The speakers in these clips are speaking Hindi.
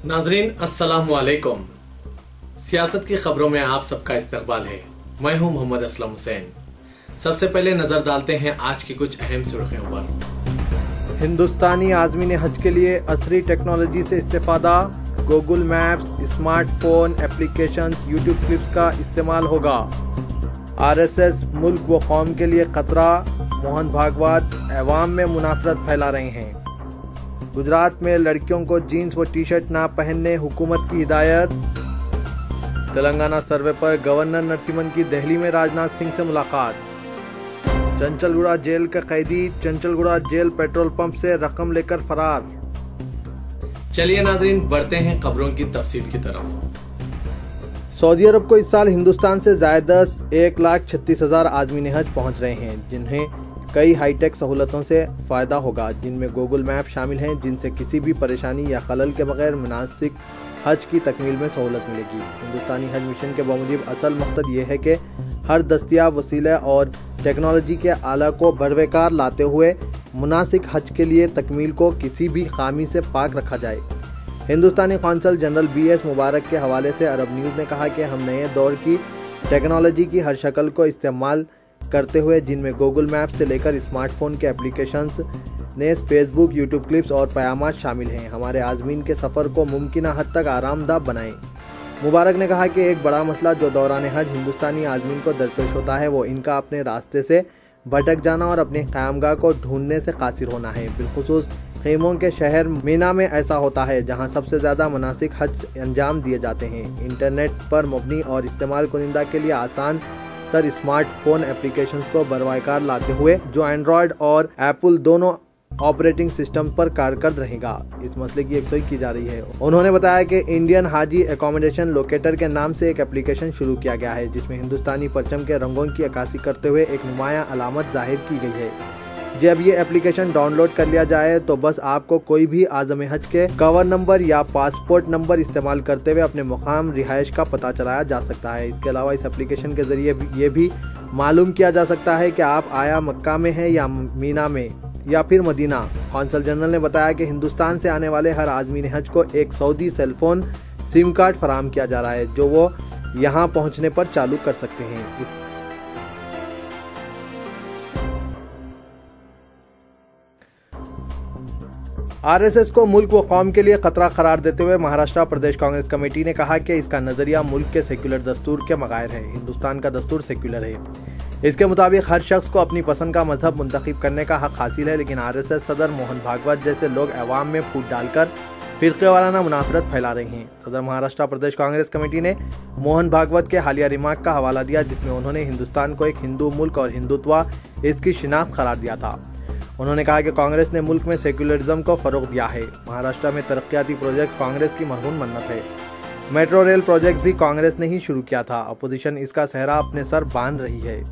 नाजरीन अस्सलाम वालेकुम। सियासत की खबरों में आप सबका इस्तकबाल है। मैं हूं मोहम्मद असलम हुसैन। सबसे पहले नजर डालते हैं आज की कुछ अहम सुर्खियों पर। हिंदुस्तानी आज़मीन हज के लिए असरी टेक्नोलॉजी से इस्तेफादा, Google Maps, smartphone applications, YouTube clips का इस्तेमाल होगा। आरएसएस मुल्क व कौम के लिए खतरा, मोहन भागवत अवाम में मुनाफरत फैला रहे हैं। गुजरात में लड़कियों को जीन्स व टी शर्ट ना पहनने हुकूमत की हिदायत। तेलंगाना सर्वे पर गवर्नर नरसिम्हन की दिल्ली में राजनाथ सिंह से मुलाकात। चंचलगुड़ा जेल का कैदी चंचलगुड़ा जेल पेट्रोल पंप से रकम लेकर फरार। चलिए नाजरीन बढ़ते हैं खबरों की तफसील की तरफ। सऊदी अरब को इस साल हिंदुस्तान से ज़ायदा 1,36,000 आज़मीन हज पहुंच रहे हैं, जिन्हें कई हाईटेक सहूलतों से फ़ायदा होगा, जिनमें गूगल मैप शामिल हैं, जिनसे किसी भी परेशानी या खलल के बगैर मुनासिक हज की तकमील में सहूलत मिलेगी। हिंदुस्तानी हज मिशन के बामुजिब असल मकसद ये है कि हर दस्तियाब वसीले और टेक्नोलॉजी के आला को बरवेकार लाते हुए मुनासिक हज के लिए तकमील को किसी भी खामी से पाक रखा जाए। हिंदुस्तानी कौंसल जनरल BS मुबारक के हवाले से अरब न्यूज़ ने कहा कि हम नए दौर की टेक्नोलॉजी की हर शक्ल को इस्तेमाल करते हुए, जिनमें गूगल मैप से लेकर स्मार्टफोन के एप्लीकेशंस नेस, फेसबुक, यूट्यूब क्लिप्स और पयामात शामिल हैं, हमारे आज़मीन के सफ़र को मुमकिन हद तक आरामदा बनाएं। मुबारक ने कहा कि एक बड़ा मसला जो दौरान हज हिंदुस्तानी आज़मीन को दरपेश होता है वो इनका अपने रास्ते से भटक जाना और अपने क़यामगाह को ढूंढने से कासिर होना है। बिलखुसूस खेमों के शहर मीना में ऐसा होता है, जहां सबसे ज़्यादा मुनासिक हज अंजाम दिए जाते हैं। इंटरनेट पर मबनी और इस्तेमाल कुनिंदा के लिए आसान तर स्मार्टफोन एप्लीकेशंस को बरवाकार लाते हुए, जो एंड्रॉयड और एप्पल दोनों ऑपरेटिंग सिस्टम पर कारगर रहेगा। इस मसले की यकसई की जा रही है। उन्होंने बताया कि इंडियन हाजी एकोमोडेशन लोकेटर के नाम से एक एप्लीकेशन शुरू किया गया है, जिसमें हिंदुस्तानी परचम के रंगों की अक्कासी करते हुए एक नुमाया अलामत जाहिर की गई है। जब ये एप्लीकेशन डाउनलोड कर लिया जाए तो बस आपको कोई भी आज़म हज के कवर नंबर या पासपोर्ट नंबर इस्तेमाल करते हुए अपने मुकाम रिहाइश का पता चलाया जा सकता है। इसके अलावा इस एप्लीकेशन के जरिए ये भी मालूम किया जा सकता है कि आप आया मक्का में हैं या मीना में या फिर मदीना। कौंसल जनरल ने बताया कि हिंदुस्तान से आने वाले हर आज़मीन हज को एक सऊदी सेलफोन सिम कार्ड फराहम किया जा रहा है, जो वो यहाँ पहुँचने पर चालू कर सकते हैं। आरएसएस को मुल्क व कौम के लिए खतरा करार देते हुए महाराष्ट्र प्रदेश कांग्रेस कमेटी ने कहा कि इसका नजरिया मुल्क के सेक्युलर दस्तूर के मगायर है। हिंदुस्तान का दस्तूर सेक्युलर है। इसके मुताबिक हर शख्स को अपनी पसंद का मजहब मुंतखब करने का हक हासिल है, लेकिन आरएसएस सदर मोहन भागवत जैसे लोग अवाम में फूट डालकर फिरके वाराना मुनाफरत फैला रहे हैं। सदर महाराष्ट्र प्रदेश कांग्रेस कमेटी ने मोहन भागवत के हालिया रिमार्क का हवाला दिया, जिसमें उन्होंने हिंदुस्तान को एक हिंदू मुल्क और हिंदुत्व इसकी शिनाख्त करार दिया था। उन्होंने कहा कि कांग्रेस ने मुल्क में सेक्युलरिज्म को फरोग दिया है। महाराष्ट्र में तरक्याती प्रोजेक्ट्स कांग्रेस की मरहून मन्नत है। मेट्रो रेल प्रोजेक्ट भी कांग्रेस ने ही शुरू किया था। अपोजिशन इसका सेहरा अपने सर बांध रही है।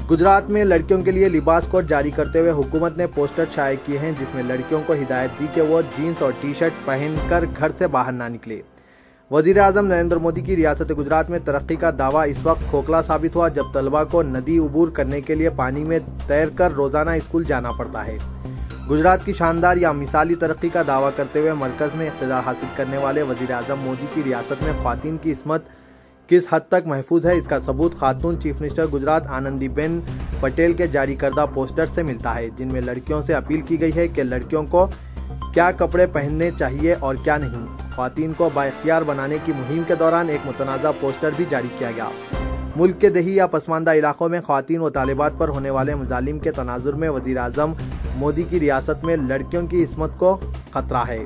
गुजरात में लड़कियों के लिए लिबास कोड जारी करते हुए हुकूमत ने पोस्टर शाये किए हैं, जिसमें लड़कियों को हिदायत दी कि वो जीन्स और टी शर्ट पहनकर घर से बाहर ना निकले। वज़ीर आज़म नरेंद्र मोदी की रियासत गुजरात में तरक्की का दावा इस वक्त खोखला साबित हुआ, जब तलबा को नदी उबूर करने के लिए पानी में तैरकर रोजाना स्कूल जाना पड़ता है। गुजरात की शानदार या मिसाली तरक्की का दावा करते हुए मरकज में इख्तिदार हासिल करने वाले वज़ीर आज़म मोदी की रियासत में ख्वातीन की इस्मत किस हद तक महफूज है, इसका सबूत खातून चीफ मिनिस्टर गुजरात आनंदीबेन पटेल के जारी करदा पोस्टर से मिलता है, जिनमें लड़कियों से अपील की गई है कि लड़कियों को क्या कपड़े पहनने चाहिए और क्या नहीं। ख्वातीन को बाइख्तियार बनाने की मुहिम के दौरान एक मुतनाज़ा पोस्टर भी जारी किया गया। मुल्क के दही या पसमानदा इलाकों में ख्वातीन व तालिबात पर होने वाले मजालिम के तनाजुर में वज़ीर आज़म मोदी की रियासत में लड़कियों की इस्मत को खतरा है।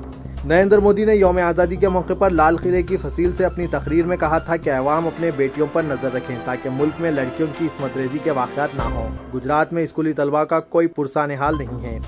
नरेंद्र मोदी ने यौम आज़ादी के मौके पर लाल किले की फसील से अपनी तकरीर में कहा था कि अवाम अपने बेटियों पर नजर रखें ताकि मुल्क में लड़कियों की इस्मत रेजी के वाक़यात ना हो। गुजरात में स्कूली तलबा का कोई पुरसान हाल नहीं है।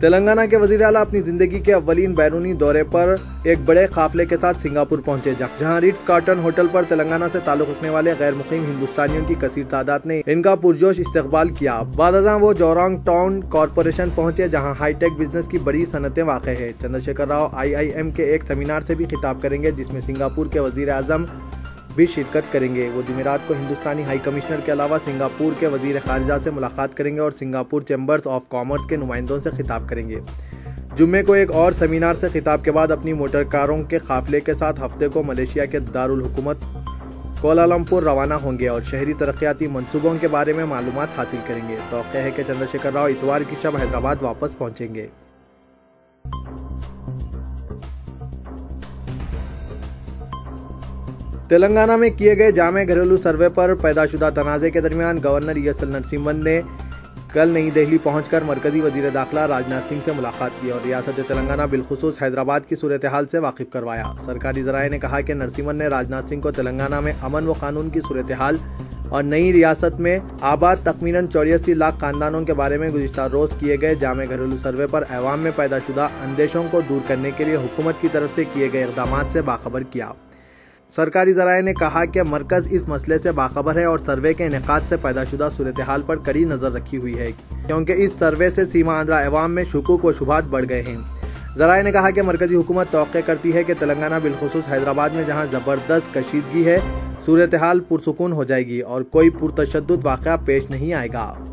तेलंगाना के वज़ीर आला अपनी जिंदगी के अव्वलीन बैरूनी दौरे पर एक बड़े काफिले के साथ सिंगापुर पहुंचे, जहां रिट्स कार्टन होटल पर तेलंगाना से ताल्लुक रखने वाले गैर मुकीम हिंदुस्तानियों की कसीर तादाद ने इनका पुरजोश इस्तकबाल किया। बादशाह वो जोरांग टाउन कॉरपोरेशन पहुंचे, जहां हाईटेक बिजनेस की बड़ी सनतें वाक़ है। चंद्रशेखर राव IIM के एक सेमिनार से भी खिताब करेंगे, जिसमें सिंगापुर के वज़ीर आज़म भी शिरकत करेंगे। वो जुमेरात को हिंदुस्तानी हाई कमिश्नर के अलावा सिंगापुर के वजीर खारिजा से मुलाकात करेंगे और सिंगापुर चैम्बर्स ऑफ कॉमर्स के नुमाइंदों से खिताब करेंगे। जुम्मे को एक और सेमिनार से खिताब के बाद अपनी मोटर कारों के काफिले के साथ हफ्ते को मलेशिया के दारुल हुकूमत कोलालमपुर रवाना होंगे और शहरी तरक्याती मंसूबों के बारे में मालूमात हासिल करेंगे। तौक़े है कि चंद्रशेखर राव इतवार की शब हैदराबाद वापस पहुंचेंगे। तेलंगाना में किए गए जामे घरेलू सर्वे पर पैदाशुदा तनाज़े के दरमियान गवर्नर ESL नरसिम्हन ने कल नई दिल्ली पहुंचकर मरकजी वजीर दाखिला राजनाथ सिंह से मुलाकात की और रियासत तेलंगाना बिलखुसूस हैदराबाद की सूरत हाल से वाकिफ करवाया। सरकारी ज़राए ने कहा कि नरसिम्हन ने राजनाथ सिंह को तेलंगाना में अमन व कानून की सूरत हाल और नई रियासत में आबाद तकरीबन 84 लाख खानदानों के बारे में गुज़िश्ता रोज़ किए गए जामे घरेलू सर्वे पर अवाम में पैदाशुदा अंदेशों को दूर करने के लिए हुकूमत की तरफ से किए गए इक़दाम से बाखबर किया। सरकारी ज़राए ने कहा कि मरकज़ इस मसले से बाखबर है और सर्वे के इनेकाद से पैदाशुदा सूरत हाल पर कड़ी नज़र रखी हुई है, क्योंकि इस सर्वे से सीमा आंध्रा अवाम में शुकूक व शुबात बढ़ गए हैं। ज़राए ने कहा कि मरकजी हुकूमत तौक़े करती है कि तेलंगाना बिलखुसूस हैदराबाद में जहां ज़बरदस्त कशीदगी है, सूरत हाल पुरसुकून हो जाएगी और कोई पुरतशद्दुद वाक़या पेश नहीं आएगा,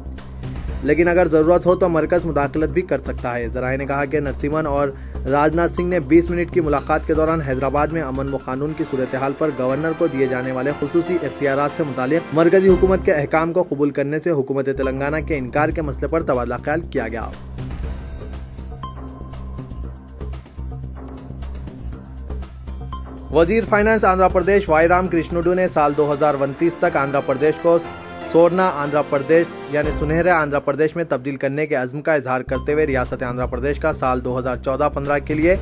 लेकिन अगर ज़रूरत हो तो मरकज़ मुदाखलत भी कर सकता है। ज़राए ने कहा कि नरसिम्हन और राजनाथ सिंह ने 20 मिनट की मुलाकात के दौरान हैदराबाद में अमन व कानून की सूरत हाल पर गवर्नर को दिए जाने वाले खुसूसी इख्तियारात से मुतालिक मरकजी हुकूमत के अहकाम को कबूल करने से हुकूमत तेलंगाना के इनकार के मसले पर तबादला ख्याल किया गया। वजीर फाइनेंस आंध्र प्रदेश वाई राम कृष्णुडू ने साल 2029 तक आंध्र प्रदेश को सोरना आंध्र प्रदेश यानी सुनहरे आंध्र प्रदेश में तब्दील करने के अज़्म का इजहार करते हुए रियासत आंध्र प्रदेश का साल 2014-15 के लिए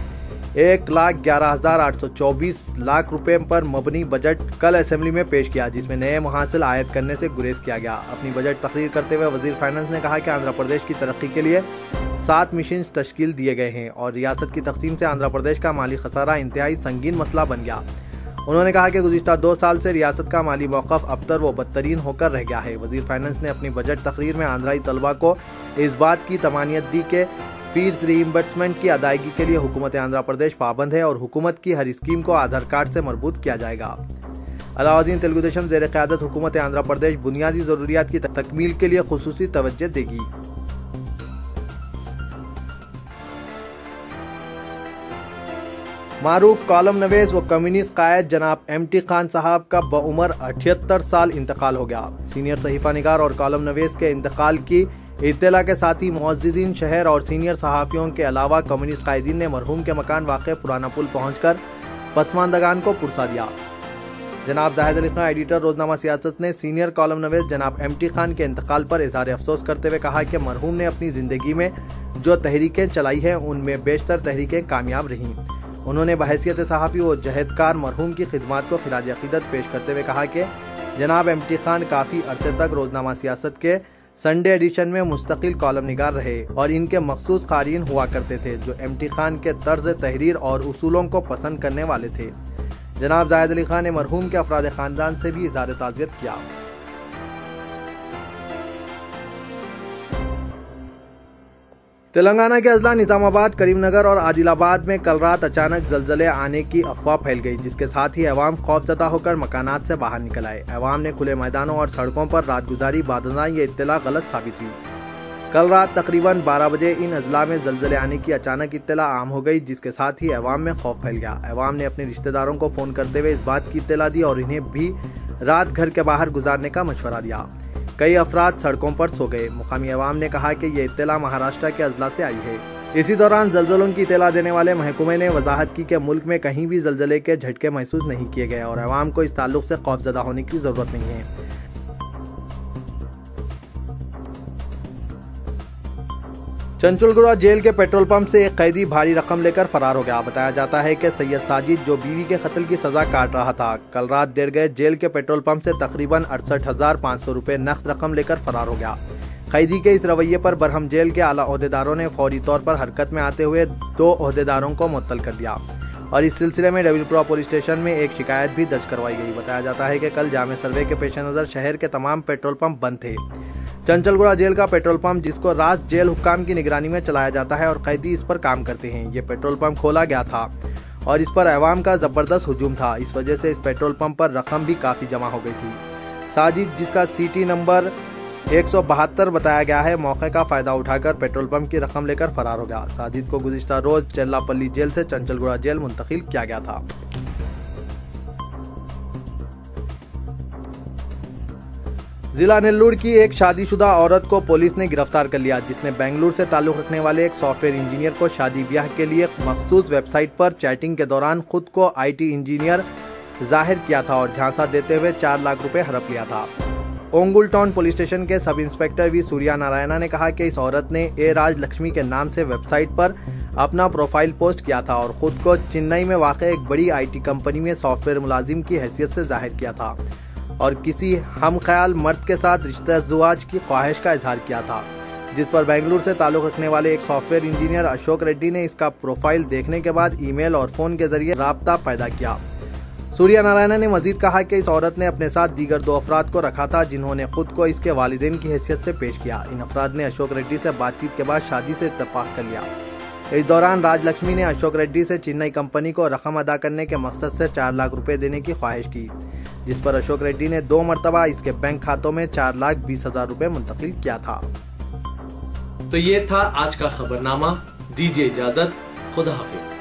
1,11,824 लाख रुपए पर मबनी बजट कल असेंबली में पेश किया, जिसमें नए मुहासिल आयत करने से गुरेज किया गया। अपनी बजट तकरीर करते हुए वजीर फाइनेंस ने कहा कि आंध्र प्रदेश की तरक्की के लिए 7 मिशन तश्कील दिए गए हैं और रियासत की तकसीम से आंध्र प्रदेश का माली खसारा इंतहाई संगीन मसला बन गया। उन्होंने कहा कि गुज़िश्ता 2 साल से रियासत का माली मौक़िफ़ अबतर व बदतरीन होकर रह गया है। वज़ीर फाइनेंस ने अपनी बजट तकरीर में आंध्राई तलबा को इस बात की तमानियत दी कि फीस रीइंबर्समेंट की अदायगी के लिए हुकूमत आंध्र प्रदेश पाबंद है और हुकूमत की हर स्कीम को आधार कार्ड से मरबूत किया जाएगा। अलाउद्दीन तेलुगुदेशम ज़ेर क़यादत हुकूमत आंध्र प्रदेश बुनियादी ज़रूरियात की तकमील के लिए खुसूसी तवज्जो देगी। मारूफ कॉलम नवीस व कम्युनिस्ट कायद जनाब MT खान साहब का बउमर 78 साल इंतकाल हो गया। सीनियर सहीफा निगार और कॉलम नवीस के इंतकाल की इत्तला के साथ ही मुअज़्ज़िज़ीन शहर और सीनियर सहाफ़ियों के अलावा कम्युनिस्ट कायदीन ने मरहूम के मकान वाक़ पुराना पुल पहुँचकर पसमानदगान को पुरसा दिया। जनाब जाहिद अली खान एडिटर रोजनामा सियासत ने सीनियर कॉलम नवीस जनाब MT खान के इंतकाल पर इज़हार अफसोस करते हुए कहा कि मरहूम ने अपनी ज़िंदगी में जो तहरीकें चलाई हैं उनमें बेशतर तहरीकें कामयाब रहीं। उन्होंने बहैसियत सहाफ़ी व जहदकार मरहूम की खिदमत को खिराज अक़ीदत पेश करते हुए कहा कि जनाब MT खान काफ़ी अरसे तक रोजनामा सियासत के संडे एडिशन में मुस्तकिल कॉलम निगार रहे और इनके मखसूस क़ारीन हुआ करते थे जो MT खान के तर्ज तहरीर और उसूलों को पसंद करने वाले थे। जनाब जाहिद अली खान ने मरहूम के अफराद ख़ानदान से भी इज़हार ताज़ियत किया। तेलंगाना के अजला निजामाबाद, करीमनगर और आदिलाबाद में कल रात अचानक जलजले आने की अफवाह फैल गई, जिसके साथ ही अवाम खौफजदा होकर मकानात से बाहर निकल आए। अवाम ने खुले मैदानों और सड़कों पर रात गुजारी, बादशाह ये इत्तला गलत साबित हुई। कल रात तकरीबन 12 बजे इन अजला में जलजले आने की अचानक इत्तला आम हो गई, जिसके साथ ही अवाम में खौफ फैल गया। अवाम ने अपने रिश्तेदारों को फ़ोन करते हुए इस बात की इत्तला दी और इन्हें भी रात घर के बाहर गुजारने का मशवरा दिया। कई अफराद सड़कों पर सो गए। मुकामी अवाम ने कहा कि ये इत्तला महाराष्ट्र के अजला से आई है। इसी दौरान जलजलों की इत्तला देने वाले महकमे ने वजाहत की कि मुल्क में कहीं भी जलजले के झटके महसूस नहीं किए गए और अवाम को इस ताल्लुक से खौफजदा होने की जरूरत नहीं है। चंचुलगुड़ा जेल के पेट्रोल पंप से एक कैदी भारी रकम लेकर फरार हो गया। बताया जाता है कि सैयद साजिद, जो बीवी के कत्ल की सजा काट रहा था, कल रात देर गए जेल के पेट्रोल पंप से तकरीबन 68,500 रुपए नकद रकम लेकर फरार हो गया। कैदी के इस रवैये पर बरहम जेल के आला ओहदेदारों ने फौरी तौर पर हरकत में आते हुए 2 ओहदेदारों को मुअत्तल कर दिया और इस सिलसिले में डबलपुरा पुलिस स्टेशन में एक शिकायत भी दर्ज करवाई गई। बताया जाता है कि कल जामे सर्वे के पेश नज़र शहर के तमाम पेट्रोल पंप बंद थे। चंचलगुड़ा जेल का पेट्रोल पंप, जिसको राज जेल हुक्काम की निगरानी में चलाया जाता है और कैदी इस पर काम करते हैं, ये पेट्रोल पंप खोला गया था और इस पर अवाम का जबरदस्त हुजूम था। इस वजह से इस पेट्रोल पंप पर रकम भी काफी जमा हो गई थी। साजिद, जिसका सीटी नंबर 172 बताया गया है, मौके का फायदा उठाकर पेट्रोल पंप की रकम लेकर फरार हो गया। साजिद को गुज़िश्ता रोज चेल्लापल्ली जेल से चंचलगुड़ा जेल मुंतकिल किया गया था। जिला नेल्लूर की एक शादीशुदा औरत को पुलिस ने गिरफ्तार कर लिया, जिसने बेंगलुरु से ताल्लुक रखने वाले एक सॉफ्टवेयर इंजीनियर को शादी ब्याह के लिए मखसूस वेबसाइट पर चैटिंग के दौरान खुद को IT इंजीनियर जाहिर किया था और झांसा देते हुए 4 लाख रुपए हड़प लिया था। ओंगुल टाउन पुलिस स्टेशन के sub inspector we Surya Narayana ने कहा कि इस औरत ने ए राज लक्ष्मी के नाम से वेबसाइट पर अपना प्रोफाइल पोस्ट किया था और खुद को चेन्नई में वाक़ एक बड़ी IT कंपनी में सॉफ्टवेयर मुलाजिम की हैसियत से जाहिर किया था और किसी हम ख्याल मर्द के साथ रिश्ते ज़ुवाज की ख्वाहिश का इजहार किया था, जिस पर बेंगलुरु से ताल्लुक रखने वाले एक सॉफ्टवेयर इंजीनियर अशोक रेड्डी ने इसका प्रोफाइल देखने के बाद ईमेल और फोन के जरिए राब्ता पैदा किया। सूर्या नारायण ने मजीद कहा कि इस औरत ने अपने साथ दीगर 2 अफराद को रखा था, जिन्होंने खुद को इसके वालिदैन की हैसियत से पेश किया। इन अफराद ने अशोक रेड्डी से बातचीत के बाद शादी से इत्तेफाक कर लिया। इस दौरान राजलक्ष्मी ने अशोक रेड्डी से चेन्नई कंपनी को रकम अदा करने के मकसद से 4 लाख रुपए देने की ख्वाहिश की, जिस पर अशोक रेड्डी ने 2 मरतबा इसके बैंक खातों में 4,20,000 रुपए मुंतकिल किया था। तो ये था आज का खबरनामा। दीजिए इजाजत, खुदा हाफिज।